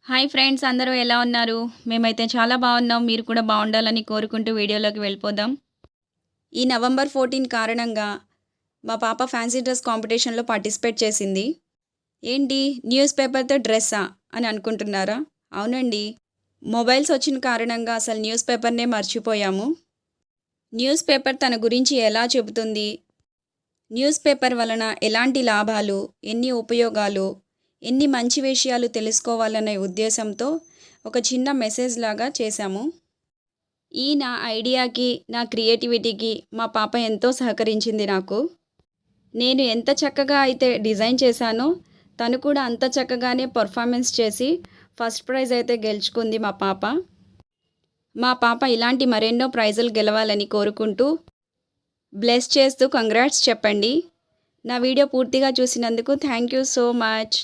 Hi friends, అందరూ ఎలా ఉన్నారు? మేమైతే చాలా బాగున్నాం. మీరు కూడా బాగుండాలని కోరుకుంటూ వీడియోలోకి వెళ్ళిపోదాం. ఈ నవంబర్ 14 కారణంగా మా పాప ఫ్యాన్సీ డ్రెస్ కాంపిటీషన్‌లో పార్టిసిపేట్ చేసింది. ఏంటి, న్యూస్ పేపర్‌తో డ్రెస్సా అని అనుకుంటున్నారా? అవునండి. మొబైల్స్ వచ్చిన కారణంగా అసలు న్యూస్ పేపర్‌నే మర్చిపోయాము. న్యూస్ పేపర్ తన గురించి ఎలా చెబుతుంది? న్యూస్ పేపర్ వలన ఎలాంటి లాభాలు, ఎన్ని ఉపయోగాలు, ఎన్ని మంచి విషయాలు తెలుసుకోవాలనే ఉద్దేశంతో ఒక చిన్న మెసేజ్ లాగా చేశాము. నా ఐడియాకి, నా క్రియేటివిటీకి మా పాప ఎంతో సహకరించింది నాకు. నేను ఎంత చక్కగా అయితే డిజైన్ చేశానో, తను కూడా అంత చక్కగానే పర్ఫార్మెన్స్ చేసి ఫస్ట్ ప్రైజ్ అయితే గెలుచుకుంది మా పాప. మా పాప ఇలాంటి మరెన్నో ప్రైజులు గెలవాలని కోరుకుంటూ, బ్లెస్ చేస్తూ కంగ్రాట్స్ చెప్పండి. నా వీడియో పూర్తిగా చూసినందుకు థ్యాంక్ యూ సో మచ్.